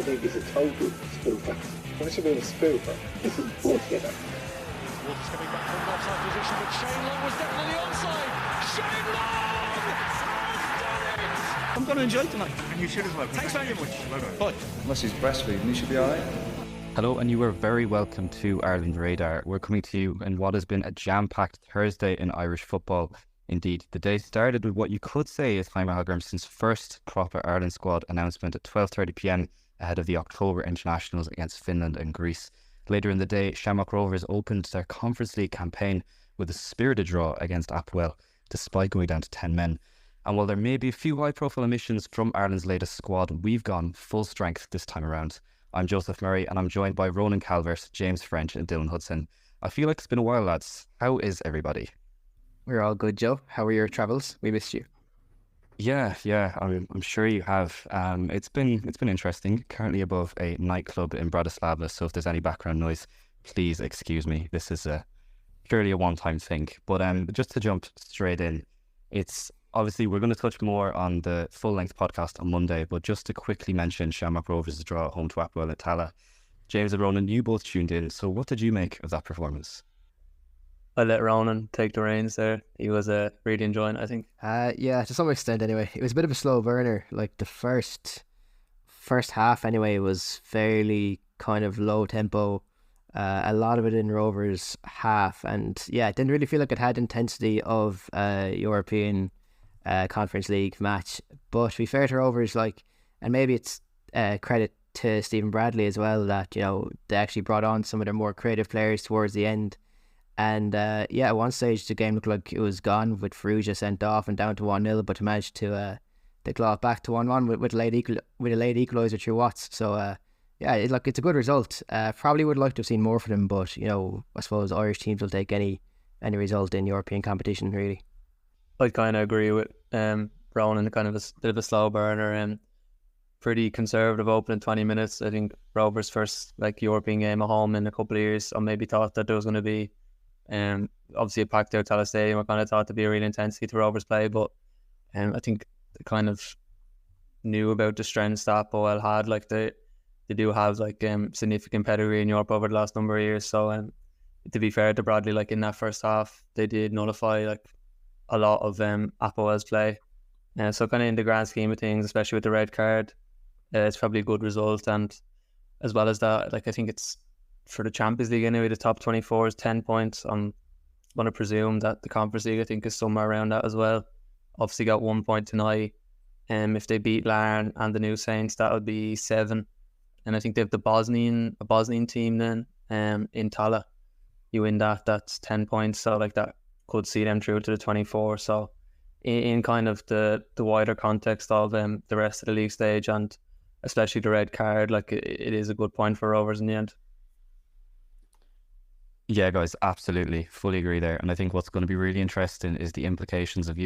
I think he's a total spoofer. What you mean a spoofer? This is bullshit. Wolves coming back from an offside position, but Shane Long was definitely onside. Shane Long has done it! I'm going to enjoy it tonight. And you should as well. Thanks very much. Well done. Bye. Unless he's breastfeeding, he should be alright. Hello, and you are very welcome to Ireland Radar. We're coming to you in what has been a jam-packed Thursday in Irish football. Indeed, the day started with what you could say is Jaime Hallgrimsson's first proper Ireland squad announcement at 12:30pm ahead of the October internationals against Finland and Greece. Later in the day, Shamrock Rovers opened their Conference League campaign with a spirited draw against Apoel, despite going down to 10 men. And while there may be a few high-profile omissions from Ireland's latest squad, we've gone full strength this time around. I'm Joseph Murray, and I'm joined by Ronan Calvert, James French and Dylan Hudson. I feel like it's been a while, lads. How is everybody? We're all good, Joe. How were your travels? We missed you. Yeah. I'm sure you have. It's been interesting. Currently above a nightclub in Bratislava, so if there's any background noise, please excuse me. This is purely a one-time thing. But just to jump straight in, it's obviously we're going to touch more on the full-length podcast on Monday. But just to quickly mention Shamrock Rovers' draw at home to Apoel at Tallaght. James and Ronan, you both tuned in. So what did you make of that performance? I let Ronan take the reins there. He was really enjoying it, I think. Yeah, to some extent anyway. It was a bit of a slow burner. Like the first half anyway was fairly kind of low tempo. A lot of it in Rovers half. And yeah, it didn't really feel like it had intensity of a European Conference League match. But to be fair to Rovers, and maybe it's credit to Stephen Bradley as well that, they actually brought on some of their more creative players towards the end. And at one stage the game looked like it was gone with Ferrugia sent off and down to 1-0, but managed to claw it back to 1-1 with a late equaliser through Watts. So it's a good result. Probably would like to have seen more for them, but I suppose Irish teams will take any result in European competition really. I kind of agree with Ronan, kind of a bit of a slow burner and pretty conservative opening 20 minutes. I think Rovers' first European game at home in a couple of years. I maybe thought that there was going to be obviously a packed out Tallaght Stadium. I kind of thought there'd be a real intensity to Rovers play, but I think they kind of knew about the strengths that Apoel had. They do have significant pedigree in Europe over the last number of years. So to be fair to Bradley, in that first half they did nullify a lot of Apoel's play. So kind of in the grand scheme of things, especially with the red card, it's probably a good result. And as well as that, I think it's for the Champions League anyway, the top 24 is 10 points. I'm going to presume that the Conference League, I think, is somewhere around that as well. Obviously got 1 point tonight. If they beat Larne and the New Saints, that would be 7. And I think they have a Bosnian team then in Tallaght. You win that's 10 points. So that could see them through to the 24. So in kind of the wider context of the rest of the league stage and especially the red card, it is a good point for Rovers in the end. Yeah, guys, absolutely. Fully agree there. And I think what's going to be really interesting is the implications of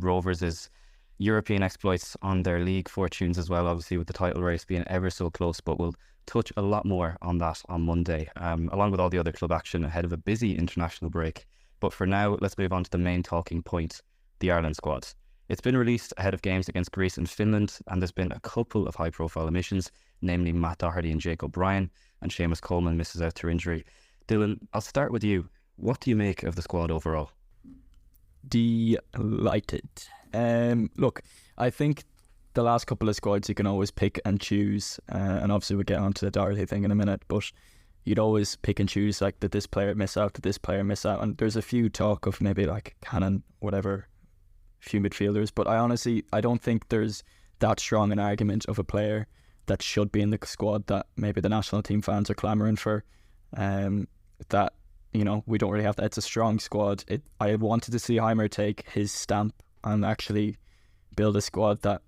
Rovers' European exploits on their league fortunes as well, obviously with the title race being ever so close, but we'll touch a lot more on that on Monday, along with all the other club action ahead of a busy international break. But for now, let's move on to the main talking point, the Ireland squad. It's been released ahead of games against Greece and Finland, and there's been a couple of high-profile omissions, namely Matt Doherty and Jake O'Brien, and Seamus Coleman misses out through injury. Dylan, I'll start with you. What do you make of the squad overall? Delighted. Look, I think the last couple of squads you can always pick and choose, and obviously we'll get onto the Doherty thing in a minute, but you'd always pick and choose did this player miss out, did this player miss out, and there's a few talk of maybe Cannon, whatever, few midfielders, but I don't think there's that strong an argument of a player that should be in the squad that maybe the national team fans are clamouring for. That we don't really have that. It's a strong squad. I wanted to see Heimer take his stamp and actually build a squad that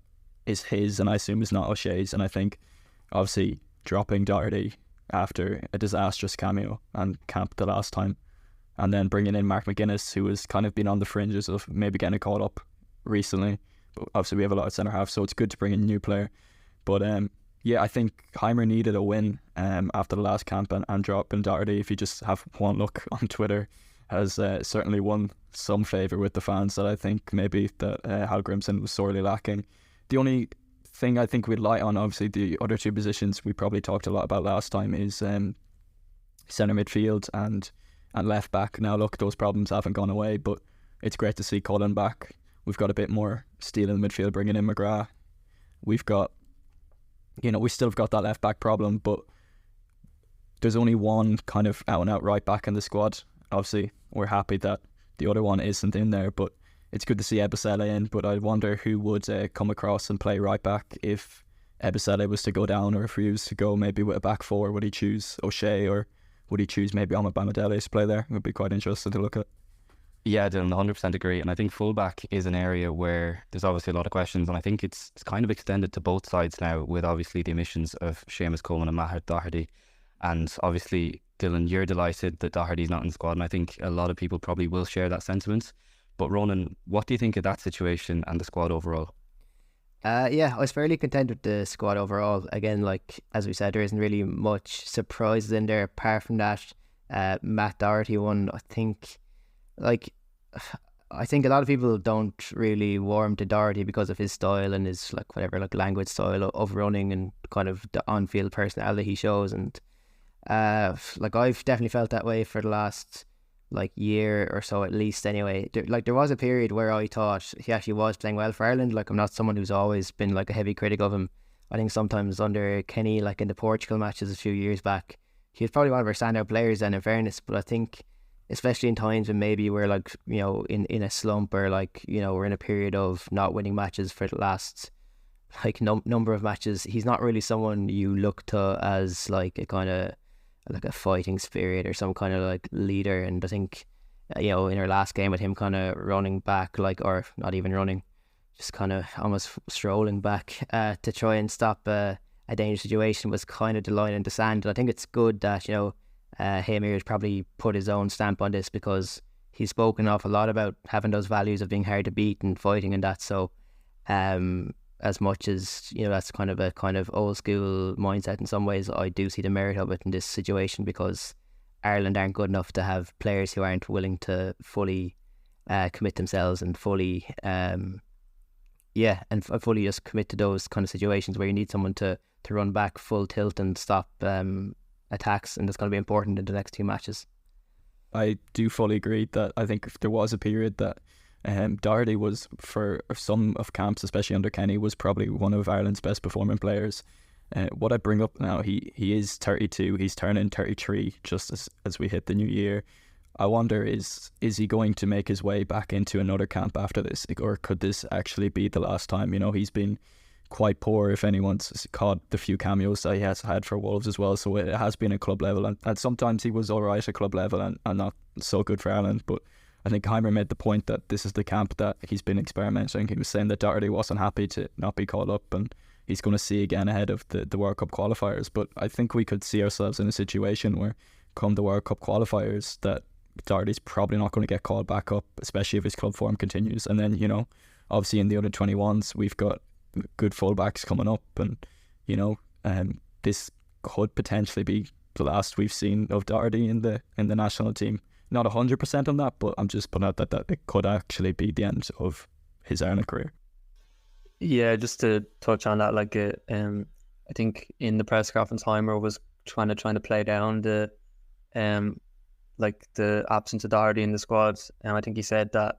is his, and I assume is not O'Shea's. And I think obviously dropping Doherty after a disastrous cameo and camp the last time, and then bringing in Mark McGuinness, who has kind of been on the fringes of maybe getting caught up recently. But obviously we have a lot of centre half, so it's good to bring in a new player. But I think Heimer needed a win after the last camp, and dropping Doherty, if you just have one look on Twitter, has certainly won some favour with the fans that I think maybe that Hallgrimsson was sorely lacking. The only thing I think we'd light on, obviously the other two positions we probably talked a lot about last time, is centre midfield and left back. Now look, those problems haven't gone away, but it's great to see Cullen back. We've got a bit more steel in the midfield, bringing in McGrath. We've got, we still have got that left back problem, but there's only one kind of out and out right back in the squad. Obviously, we're happy that the other one isn't in there, but it's good to see Ebosele in. But I wonder who would come across and play right back if Ebosele was to go down, or if he was to go maybe with a back four. Would he choose O'Shea, or would he choose maybe Ahmed Bamidele to play there? It would be quite interesting to look at. Yeah, Dylan, 100% agree. And I think fullback is an area where there's obviously a lot of questions, and I think it's kind of extended to both sides now, with obviously the omissions of Seamus Coleman and Maher Doherty. And obviously, Dylan, you're delighted that Doherty's not in the squad, and I think a lot of people probably will share that sentiment. But Ronan, what do you think of that situation and the squad overall? Yeah, I was fairly content with the squad overall. Again, like as we said, there isn't really much surprises in there apart from that Matt Doherty one. I think a lot of people don't really warm to Doherty because of his style and his language style of running and kind of the on-field personality he shows. And I've definitely felt that way for the last year or so at least. Anyway, there was a period where I thought he actually was playing well for Ireland. I'm not someone who's always been a heavy critic of him. I think sometimes under Kenny, in the Portugal matches a few years back, he was probably one of our standout players then, in fairness. But I think, especially in times when maybe we're in a slump, or we're in a period of not winning matches for the last number of matches, he's not really someone you look to as a kind of a fighting spirit or some kind of leader. And I think in our last game with him kind of running back, or not even running, just kind of almost strolling back to try and stop a dangerous situation, was kind of the line in the sand. And I think it's good that Hamir has probably put his own stamp on this, because he's spoken off a lot about having those values of being hard to beat and fighting and that. So as much as that's kind of old school mindset in some ways, I do see the merit of it in this situation, because Ireland aren't good enough to have players who aren't willing to fully commit themselves and fully fully just commit to those kind of situations where you need someone to run back full tilt and stop attacks, and that's going to be important in the next two matches. I do fully agree that I think if there was a period that Doherty was, for some of camps, especially under Kenny, was probably one of Ireland's best performing players. What I bring up now, he is 32, he's turning 33 just as we hit the new year. I wonder, is he going to make his way back into another camp after this, or could this actually be the last time? He's been quite poor, if anyone's caught the few cameos that he has had for Wolves as well, so it has been at club level, and sometimes he was alright at club level and not so good for Ireland. But I think Heimer made the point that this is the camp that he's been experimenting. He was saying that Doherty wasn't happy to not be called up, and he's going to see again ahead of the World Cup qualifiers. But I think we could see ourselves in a situation where, come the World Cup qualifiers, that Doherty's probably not going to get called back up, especially if his club form continues. And then, obviously in the under 21s, we've got good fullbacks coming up, and this could potentially be the last we've seen of Doherty in the national team. Not 100% on that, but I'm just putting out that it could actually be the end of his Ireland career. Yeah, just to touch on that, I think in the press conference, Heimer was trying to play down the absence of Doherty in the squad, and I think he said that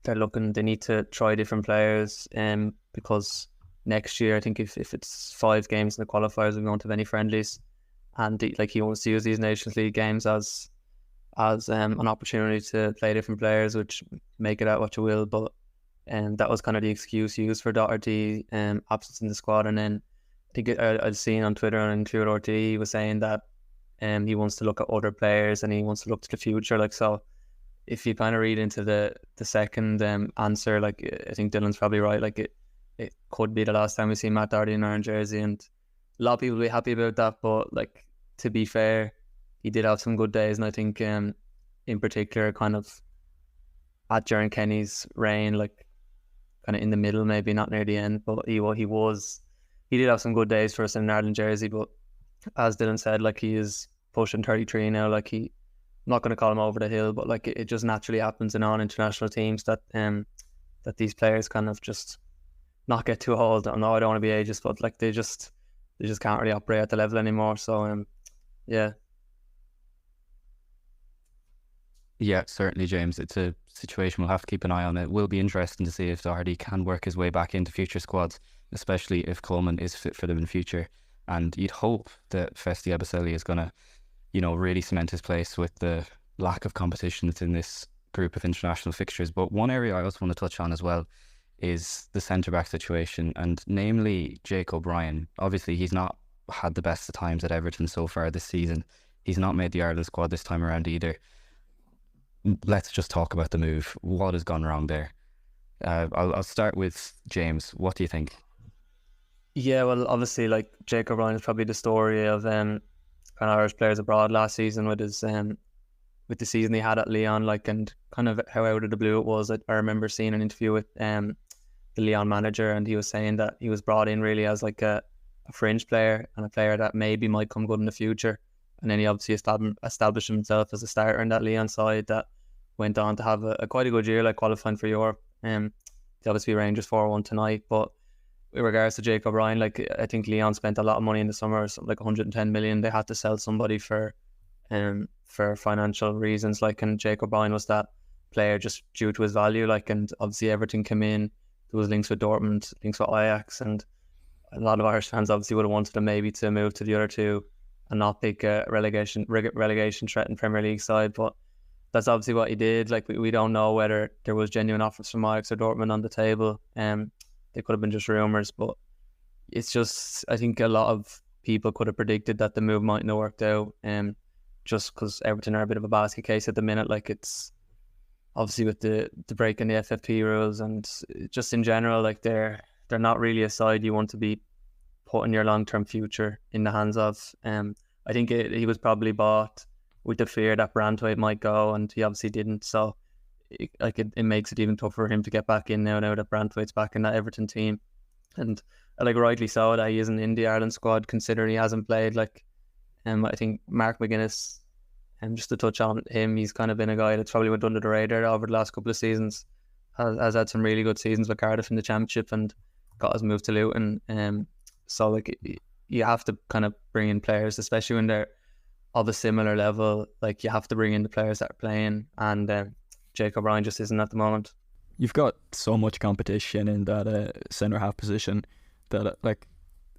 they need to try different players, because next year, I think if it's 5 games in the qualifiers, we won't have any friendlies, and he wants to use these Nations League games as an opportunity to play different players, which make it out what you will. But that was kind of the excuse used for Doherty absence in the squad. And then I think I've seen on Twitter, and Clúid RTE was saying that he wants to look at other players and he wants to look to the future. So if you kind of read into the second answer, I think Dylan's probably right. It could be the last time we see Matt Doherty in Ireland jersey, and a lot of people will be happy about that. But to be fair, he did have some good days, and I think in particular kind of during Kenny's reign, kind of in the middle, maybe not near the end, but he did have some good days for us in an Ireland jersey. But as Dylan said, he is pushing 33 now. I'm not going to call him over the hill, but it just naturally happens in all international teams that these players kind of just not get too old. I know I don't want to be ageist, but like they just can't really operate at the level anymore. So yeah. Yeah, certainly, James. It's a situation we'll have to keep an eye on. It will be interesting to see if Doherty can work his way back into future squads, especially if Coleman is fit for them in future. And you'd hope that Festi Ebosele is going to, really cement his place with the lack of competition that's in this group of international fixtures. But one area I also want to touch on as well is the centre-back situation, and namely Jake O'Brien. Obviously, he's not had the best of times at Everton so far this season. He's not made the Ireland squad this time around either. Let's just talk about the move. What has gone wrong there? I'll start with James. What do you think? Yeah, well, obviously, like Jake O'Brien is probably the story of kind of Irish players abroad last season with his with the season he had at Lyon, like, and kind of how out of the blue it was. I remember seeing an interview with the Lyon manager, and he was saying that he was brought in really as like a fringe player and a player that maybe might come good in the future. And then he obviously established himself as a starter in that Lyon side that went on to have a quite a good year, like qualifying for Europe. They obviously Rangers 4-1 tonight. But with regards to Jake O'Brien, like I think Lyon spent a lot of money in the summer, something like 110 million. They had to sell somebody for financial reasons, like, and Jake O'Brien was that player just due to his value, like, and obviously everything came in. There was links with Dortmund, links with Ajax, and a lot of Irish fans obviously would have wanted him maybe to move to the other two and not pick a relegation threat in Premier League side, but that's obviously what he did. Like we don't know whether there was genuine offers from Ajax or Dortmund on the table. They could have been just rumours, but it's just, I think a lot of people could have predicted that the move mightn't have worked out. Just because Everton are a bit of a basket case at the minute. Like it's obviously with the break in the FFP rules, and just in general, like they're not really a side you want to be putting your long-term future in the hands of. I think he was probably bought with the fear that Branthwaite might go, and he obviously didn't. So it makes it even tougher for him to get back in now that Branthwaite's back in that Everton team. And like rightly so that he isn't in the Ireland squad, considering he hasn't played. Like I think Mark McGuinness, and just to touch on him, he's kind of been a guy that's probably went under the radar over the last couple of seasons. Has had some really good seasons with Cardiff in the Championship and got his move to Luton. So like you have to kind of bring in players, especially when they're of a similar level. Like you have to bring in the players that are playing, and Jake O'Brien just isn't at the moment. You've got so much competition in that centre half position that like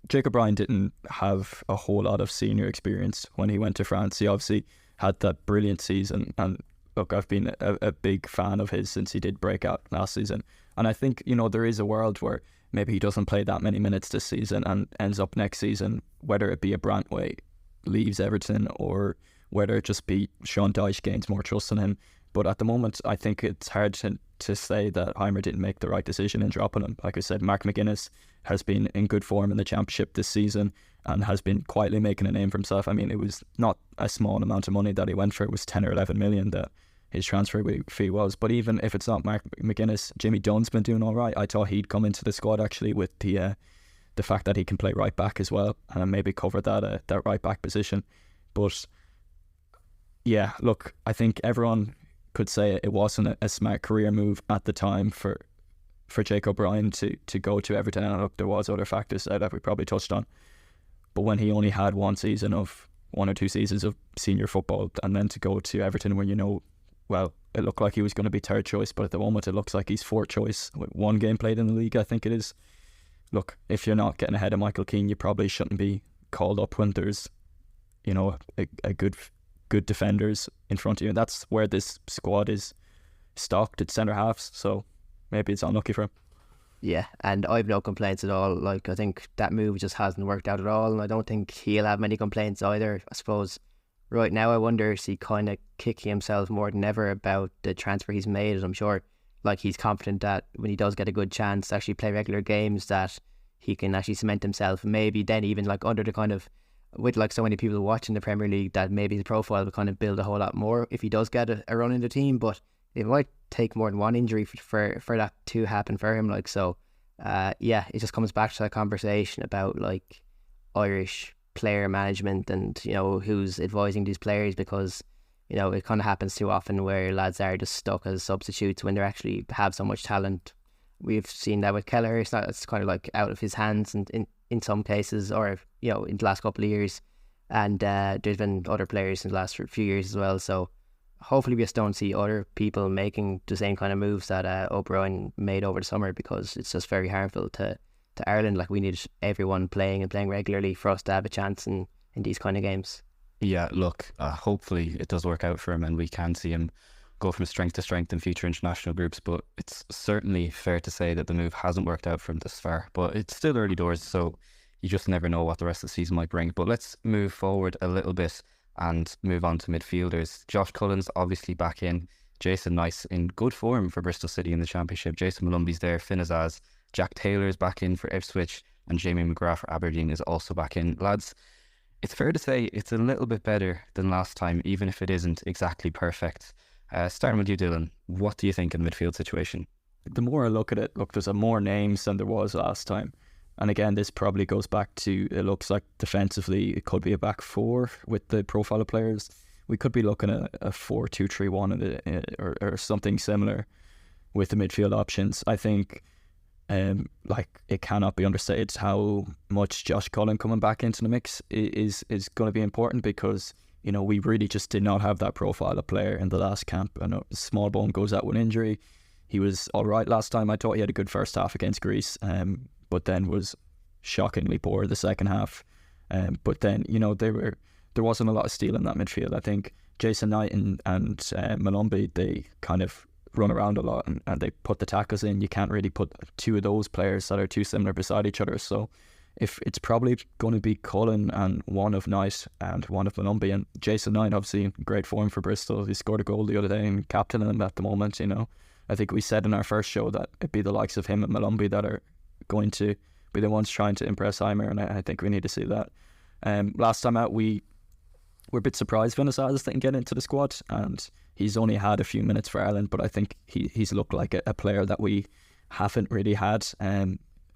Jake O'Brien didn't have a whole lot of senior experience when he went to France. He obviously had that brilliant season, and look, I've been a big fan of his since he did break out last season. And I think, there is a world where maybe he doesn't play that many minutes this season and ends up next season, whether it be a Branthwaite leaves Everton or whether it just be Sean Dyche gains more trust in him. But at the moment, I think it's hard to say that Heimer didn't make the right decision in dropping him. Like I said, Mark McGuinness has been in good form in the Championship this season and has been quietly making a name for himself. I mean, it was not a small amount of money that he went for. It was 10 or 11 million that his transfer fee was. But even if it's not Mark McGuinness, Jimmy Dunn's been doing all right. I thought he'd come into the squad actually with the fact that he can play right back as well and maybe cover that right back position. But yeah, look, I think everyone could say it wasn't a smart career move at the time for Jake O'Brien to go to Everton. And look, there was other factors that we probably touched on. But when he only had one or two seasons of senior football, and then to go to Everton where well, it looked like he was going to be third choice, but at the moment it looks like he's fourth choice with one game played in the league, I think it is. Look, if you're not getting ahead of Michael Keane, you probably shouldn't be called up when there's, a good defenders in front of you. And that's where this squad is stocked. It's centre halves, so maybe it's unlucky for him. Yeah, and I've no complaints at all. Like, I think that move just hasn't worked out at all, and I don't think he'll have many complaints either. I suppose right now I wonder is he kind of kicking himself more than ever about the transfer he's made. And I'm sure like he's confident that when he does get a good chance to actually play regular games, that he can actually cement himself. Maybe then even like under the kind of, with like so many people watching the Premier League, that maybe his profile will kind of build a whole lot more if he does get a run in the team. But it might take more than one injury for that to happen for him. Like, so yeah, it just comes back to that conversation about like Irish player management and who's advising these players, because it kind of happens too often where lads are just stuck as substitutes when they actually have so much talent. We've seen that with Kelleher. It's kind of like out of his hands, and in some cases, or in the last couple of years. And there's been other players in the last few years as well. So hopefully we just don't see other people making the same kind of moves that O'Brien made over the summer, because it's just very harmful to Ireland. Like, we need everyone playing regularly for us to have a chance in these kind of games. Yeah, look, hopefully it does work out for him and we can see him go from strength to strength in future international groups. But it's certainly fair to say that the move hasn't worked out for him this far. But it's still early doors, so you just never know what the rest of the season might bring. But let's move forward a little bit and move on to midfielders. Josh Cullen's obviously back in. Jason Knight in good form for Bristol City in the Championship. Jason Malumbi's there. Finn Azaz. Jack Taylor's back in for Ipswich, and Jamie McGrath for Aberdeen is also back in. Lads, it's fair to say it's a little bit better than last time, even if it isn't exactly perfect. Starting with you, Dylan, what do you think in the midfield situation? The more I look at it, there's more names than there was last time. And again, this probably goes back to, it looks like defensively it could be a back four with the profile of players. We could be looking at a 4-2-3-1 or something similar with the midfield options. I think it cannot be understated how much Josh Cullen coming back into the mix is going to be important, because we really just did not have that profile of player in the last camp. I know Smallbone goes out with injury. He was all right last time. I thought he had a good first half against Greece, but then was shockingly poor the second half. But then there wasn't a lot of steel in that midfield. I think Jason Knight and Malumbi, they kind of run around a lot and they put the tackles in. You can't really put two of those players that are too similar beside each other. So if it's probably going to be Cullen and one of Knight and one of Malumbi, and Jason Knight obviously in great form for Bristol. He scored a goal the other day and captaining them at the moment. I think we said in our first show that it'd be the likes of him and Malumbi that are going to be the ones trying to impress Heimer, and I think we need to see that. Last time out, we were a bit surprised Finn Azaz didn't get into the squad, and he's only had a few minutes for Ireland, but I think he's looked like a player that we haven't really had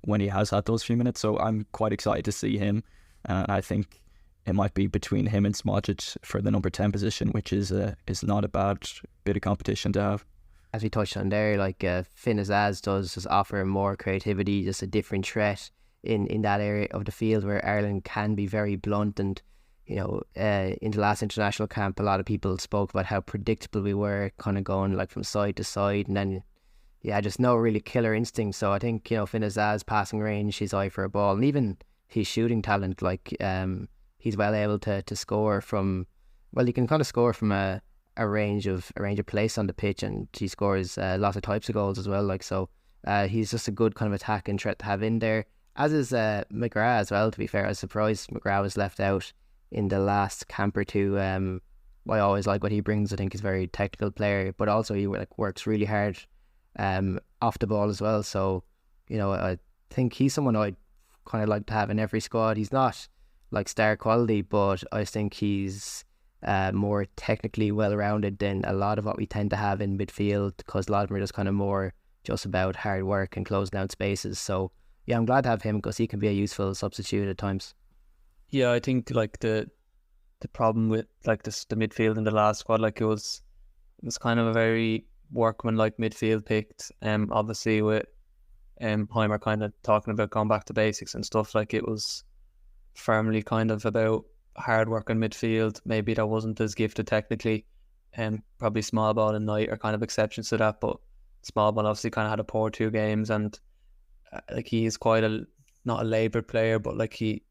when he has had those few minutes. So I'm quite excited to see him, and I think it might be between him and Smogic for the number 10 position, which is not a bad bit of competition to have. As we touched on there, Finn Azaz does just offer more creativity, just a different threat in that area of the field where Ireland can be very blunt. And in the last international camp, a lot of people spoke about how predictable we were, kind of going from side to side, and then just no really killer instinct. So I think Finn Azaz passing range, his eye for a ball, and even his shooting talent, he's well able to score from. Well, he can kind of score from a range of place on the pitch, and he scores lots of types of goals as well. So he's just a good kind of attacking threat to have in there. As is McGrath as well. To be fair, I was surprised McGrath was left out in the last camp or two. I always like what he brings. I think he's a very technical player, but also he works really hard off the ball as well. So I think he's someone I'd kind of like to have in every squad. He's not star quality, but I think he's more technically well-rounded than a lot of what we tend to have in midfield, because a lot of them are just kind of more just about hard work and closing down spaces. So I'm glad to have him, because he can be a useful substitute at times. Yeah, I think the problem with the midfield in the last squad, it was kind of a very workman-like midfield picked. Obviously with Heimer kind of talking about going back to basics and stuff, it was firmly kind of about hard work in midfield. Maybe that wasn't as gifted technically, and probably Smallbone and Knight are kind of exceptions to that, but Smallbone obviously kind of had a poor 2 games, and he is quite not a laboured player, but he's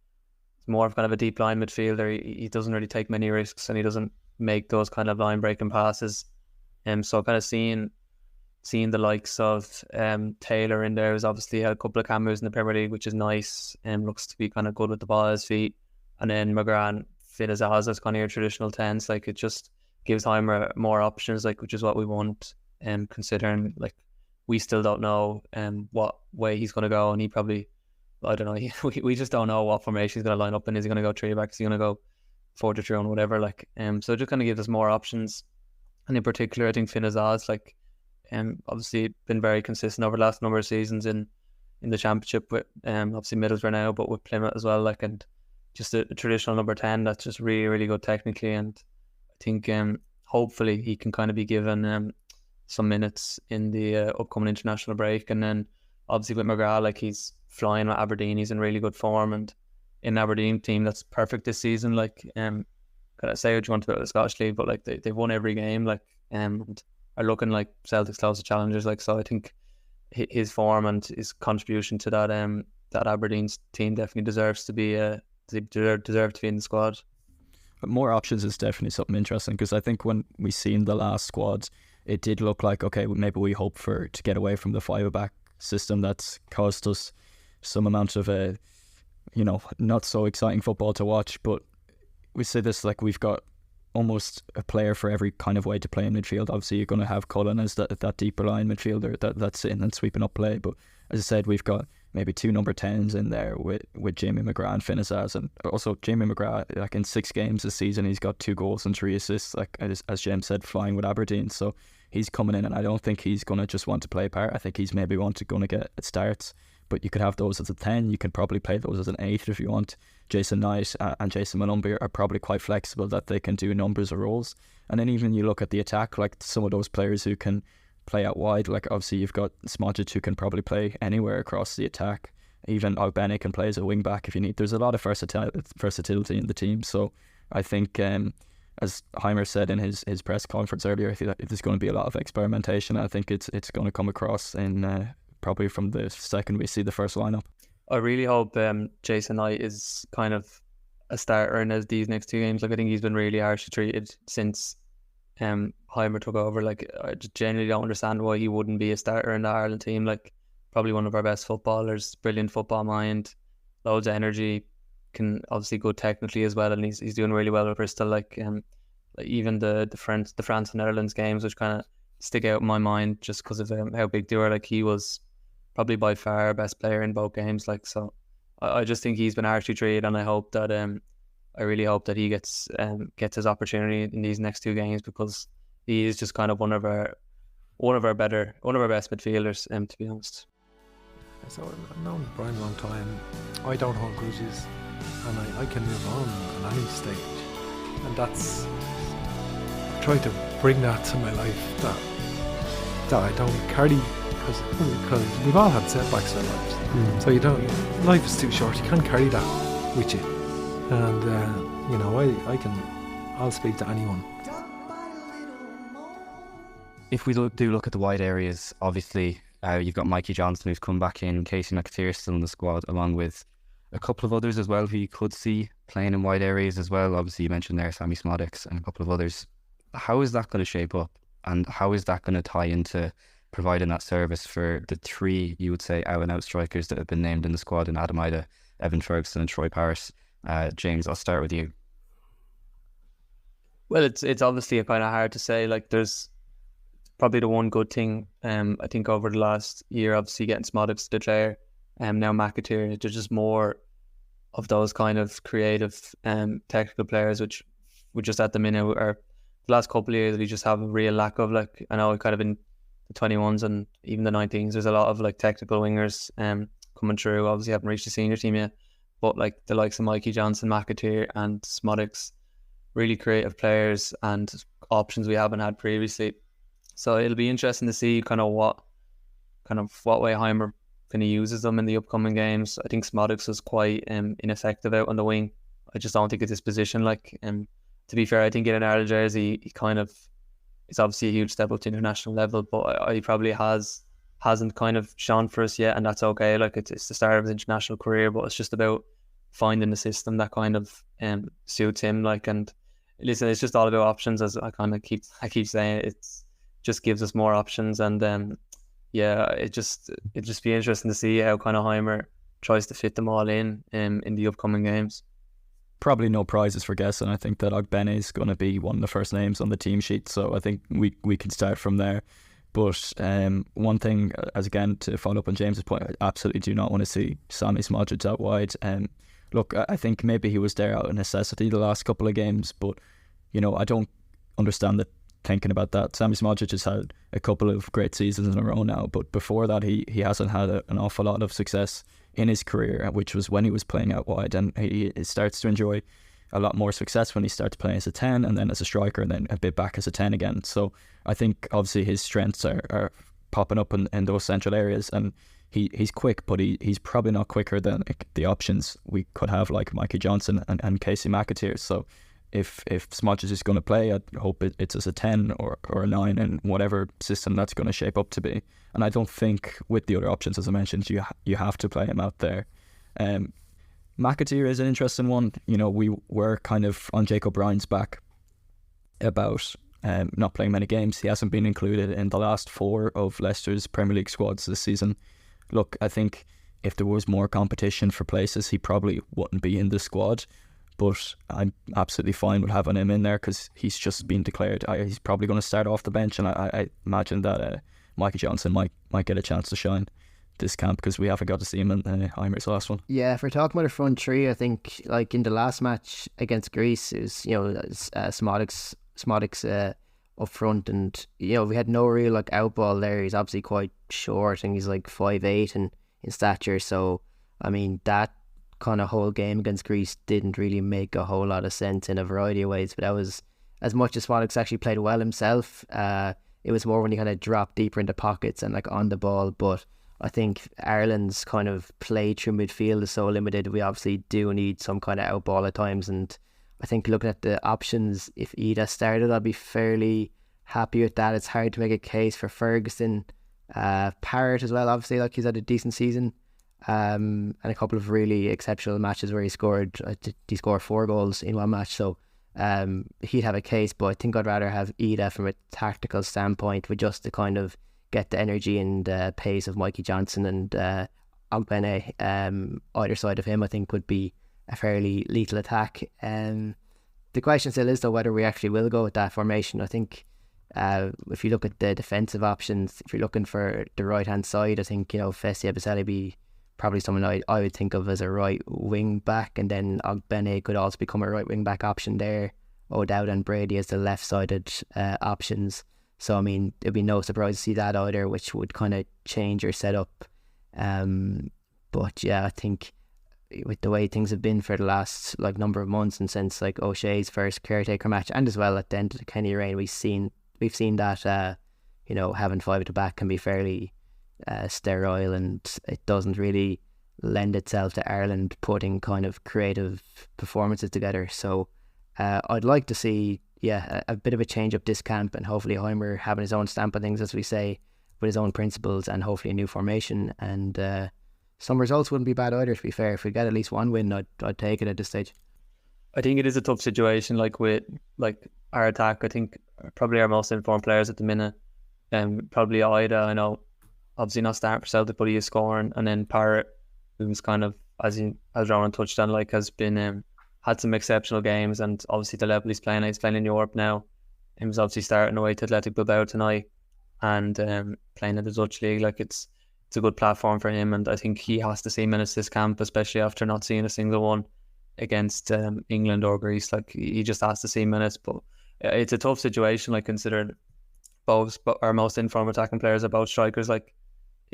more of kind of a deep line midfielder. He doesn't really take many risks, and he doesn't make those kind of line breaking passes. So kind of seeing the likes of Taylor in there, who's obviously had a couple of cameos in the Premier League, which is nice, and looks to be kind of good with the ball at his feet. And then McGrath and Finn Azaz as kind of your traditional 10s. It just gives Heimer more options, which is what we want. Considering we still don't know what way he's going to go, and he probably, I don't know, we just don't know what formation he's going to line up in. Is he going to go 3 back? Is he going to go 4-2-3 or whatever? So it just kind of gives us more options. And in particular, I think Finn Azaz, obviously been very consistent over the last number of seasons in the Championship with obviously Middlesbrough now, but with Plymouth as well. And just a traditional number 10 that's just really, really good technically. And I think hopefully he can kind of be given some minutes in the upcoming international break. And then obviously with McGrath, like he's flying with Aberdeen, he's in really good form, and in Aberdeen team that's perfect this season. Like gotta say what you want about the Scottish League, but like they've won every game, like and are looking like Celtic's closest challengers. Like, so I think his form and his contribution to that Aberdeen's team definitely deserves to be deserve to be in the squad. But more options is definitely something interesting, because I think when we seen the last squad, it did look like, okay, maybe we hope to get away from the 5-back system that's caused us some amount of not so exciting football to watch. But we say this, like, we've got almost a player for every kind of way to play in midfield. Obviously you're going to have Cullen as that deeper line midfielder that's sitting and sweeping up play, but as I said, we've got maybe 2 number 10s in there with Jamie McGrath and Finn Azaz. And also Jamie McGrath, like in 6 games this season, he's got 2 goals and 3 assists, like as James said, flying with Aberdeen. So he's coming in, and I don't think he's going to just want to play a part. I think he's maybe going to get starts, but you could have those as a 10. You can probably play those as an 8 if you want. Jason Knight and Jason Malumbi are probably quite flexible, that they can do numbers of roles. And then even you look at the attack, like some of those players who can play out wide, like obviously you've got Smodjic, who can probably play anywhere across the attack. Even Ogbene can play as a wing back if you need. There's a lot of versatility in the team. So I think, as Heimer said in his press conference earlier, I think that there's going to be a lot of experimentation. I think it's going to come across in probably from the second we see the first lineup. I really hope Jason Knight is kind of a starter in these next 2 games. Like, I think he's been really harshly treated since Heimer took over. Like, I genuinely don't understand why he wouldn't be a starter in the Ireland team. Like, probably one of our best footballers, brilliant football mind, loads of energy, can obviously good technically as well, and he's doing really well with Bristol. Like even the France and Netherlands games, which kind of stick out in my mind just because of how big they were. Like, he was probably by far best player in both games. Like, so I just think he's been harshly treated, and I hope that I really hope that he gets his opportunity in these next 2 games, because he is just kind of one of our best midfielders, to be honest. So I've known Brian a long time. I don't hold grudges, and I can move on at any stage, and that's, I try to bring that to my life, that I don't carry, because we've all had setbacks in our lives. So you don't, life is too short, you can't carry that with you. And I'll speak to anyone. If we do look at the wide areas, obviously you've got Mikey Johnson, who's come back in, Casey McAteer still in the squad, along with a couple of others as well who you could see playing in wide areas as well. Obviously you mentioned there Sammy Smodics and a couple of others. How is that going to shape up, and how is that going to tie into providing that service for the 3, you would say, out and out strikers that have been named in the squad in Adam Ida, Evan Ferguson and Troy Parris? James, I'll start with you. Well, it's obviously kind of hard to say. Like, there's probably the one good thing, I think, over the last year, obviously getting Smodics to declare, now McAteer, there's just more of those kind of creative technical players, which we just at the minute, or the last couple of years, we just have a real lack of. Like, I know kind of in the 21s and even the 19s, there's a lot of like technical wingers coming through. Obviously haven't reached the senior team yet, but like the likes of Mikey Johnson, McAteer and Smodics, really creative players and options we haven't had previously. So it'll be interesting to see kind of what way Heimer kind of uses them in the upcoming games. I think Smodics was quite ineffective out on the wing. I just don't think it's his position. Like, to be fair, I think in an Ireland jersey, it's obviously a huge step up to international level, but he probably hasn't kind of shone for us yet, and that's okay. Like, it's the start of his international career, but it's just about finding the system that kind of suits him. Like, and listen, it's just all about options, as I keep saying. It's just gives us more options, and it just be interesting to see how kind of Heimer tries to fit them all in the upcoming games. Probably no prizes for guessing. I think that Ogbene is going to be one of the first names on the team sheet, so I think we can start from there. But one thing, as again, to follow up on James's point, I absolutely do not want to see Sammy Smodjic out wide. Look, I think maybe he was there out of necessity the last couple of games, but I don't understand the thinking about that. Sammy Smodjic has had a couple of great seasons in a row now, but before that he hasn't had an awful lot of success in his career, which was when he was playing out wide, and he starts to enjoy a lot more success when he starts playing as a 10 and then as a striker and then a bit back as a 10 again. So I think obviously his strengths are popping up in those central areas, and he's quick, but he's probably not quicker than the options we could have, like Mikey Johnson and Casey McAteer. So if Smodge is just going to play, I hope it's as a 10 or a 9 in whatever system that's going to shape up to be. And I don't think with the other options, as I mentioned, you have to play him out there. McAteer is an interesting one. You know, we were kind of on Jacob Ryan's back about not playing many games. He hasn't been included in the last 4 of Leicester's Premier League squads this season. Look, I think if there was more competition for places, he probably wouldn't be in the squad. But I'm absolutely fine with having him in there because he's just been declared. He's probably going to start off the bench, and I imagine that Mikey Johnson might get a chance to shine this camp because we haven't got to see him in Heimer's last one. Yeah, if we're talking about a front three, I think like in the last match against Greece, it was, Smodix up front, and we had no real like outball there. He's obviously quite short, and he's like 5'8" in stature. So I mean that kind of whole game against Greece didn't really make a whole lot of sense in a variety of ways. But that was, as much as Smodix actually played well himself, it was more when he kind of dropped deeper into pockets and like on the ball. But I think Ireland's kind of play through midfield is so limited. We obviously do need some kind of outball at times, and I think looking at the options, if Ida started, I'd be fairly happy with that. It's hard to make a case for Ferguson. Parrott as well, obviously, like he's had a decent season, and a couple of really exceptional matches where he scored 4 goals in one match, so he'd have a case. But I think I'd rather have Ida from a tactical standpoint, with just to kind of get the energy and pace of Mikey Johnson and Ogbene. Either side of him, I think, would be a fairly lethal attack. The question still is, though, whether we actually will go with that formation. I think if you look at the defensive options, if you're looking for the right hand side, I think Festy Ebisele be probably someone I would think of as a right wing back, and then Ogbene could also become a right wing back option there. O'Dowd and Brady as the left sided options. So I mean, it'd be no surprise to see that either, which would kind of change your setup. But yeah, I think with the way things have been for the last number of months, and since O'Shea's first caretaker match, and as well at the end of the Kenny reign, we've seen that having 5 at the back can be fairly sterile, and it doesn't really lend itself to Ireland putting kind of creative performances together. So I'd like to see a bit of a change up this camp, and hopefully Heimer having his own stamp on things, as we say, with his own principles, and hopefully a new formation, and some results wouldn't be bad either, to be fair. If we get at least one win, I'd take it at this stage. I think it is a tough situation, with our attack. I think probably our most informed players at the minute, probably Ida, I know, obviously not starting for Celtic, but he is scoring, and then Parrott, who's kind of, as Ronan touched on, has been had some exceptional games, and obviously the level he's playing in Europe now. He was obviously starting away to Athletic Bilbao tonight, and playing in the Dutch league. It's a good platform for him, and I think he has to see minutes this camp, especially after not seeing a single one against England or Greece. He just has to see minutes. But it's a tough situation, considering both our most informed attacking players are both strikers.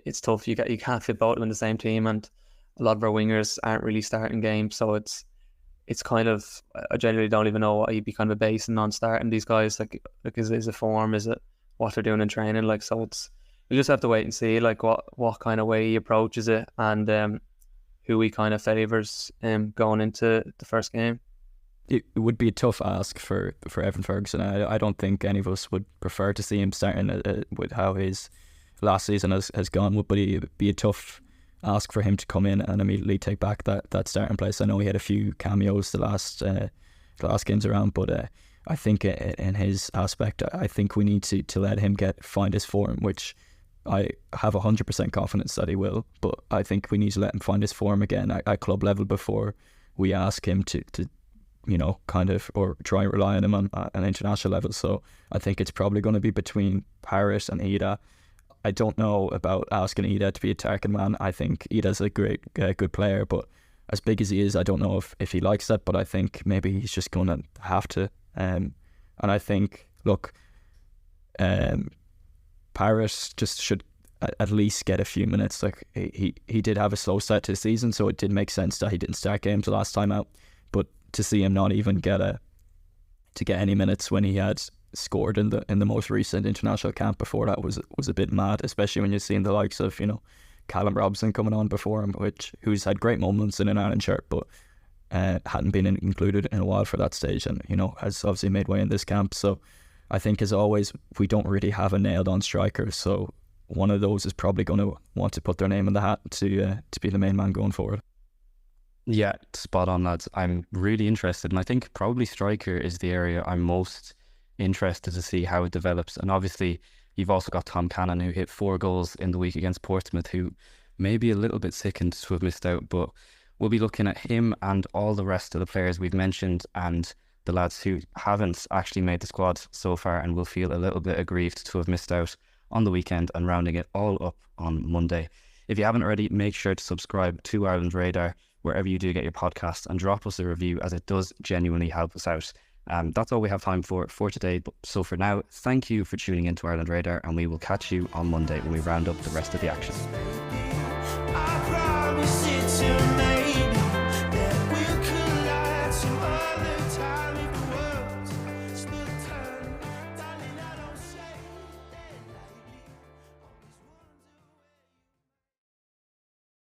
It's tough. You can't fit both of them in the same team, and a lot of our wingers aren't really starting games, so it's kind of, I generally don't even know what you'd be kind of basing on starting these guys. Is it form? Is it what they're doing in training? So we just have to wait and see what kind of way he approaches it, and who he kind of favours going into the first game. It would be a tough ask for Evan Ferguson. I don't think any of us would prefer to see him starting with how his last season has gone, but it'd be a tough ask for him to come in and immediately take back that starting place. I know he had a few cameos the last games around, but I think in his aspect, I think we need to let him find his form, which I have 100% confidence that he will, but I think we need to let him find his form again at club level before we ask him to kind of, or try and rely on him on an international level. So I think it's probably going to be between Parrott and Ida. I don't know about asking Ida to be a target man. I think Ida's a great, good player, but as big as he is, I don't know if he likes that, but I think maybe he's just going to have to. And I think, look, Parrott just should at least get a few minutes. He did have a slow start to the season, so it did make sense that he didn't start games the last time out. But to see him not even get any minutes when he had scored in the most recent international camp before that was a bit mad, especially when you're seeing the likes of Callum Robson coming on before him, who's had great moments in an Ireland shirt, but hadn't been included in a while for that stage, and has obviously made way in this camp. So I think, as always, we don't really have a nailed on striker, so one of those is probably going to want to put their name in the hat to be the main man going forward. Yeah, spot on, lads. I'm really interested, and I think probably striker is the area I'm most interested to see how it develops. And obviously you've also got Tom Cannon, who hit 4 goals in the week against Portsmouth, who may be a little bit sickened to have missed out, but we'll be looking at him and all the rest of the players we've mentioned and the lads who haven't actually made the squad so far and will feel a little bit aggrieved to have missed out on the weekend, and rounding it all up on Monday. If you haven't already, make sure to subscribe to Ireland Radar wherever you do get your podcasts, and drop us a review, as it does genuinely help us out. That's all we have time for today. So for now, thank you for tuning into Ireland Radar, and we will catch you on Monday when we round up the rest of the action. I promise it to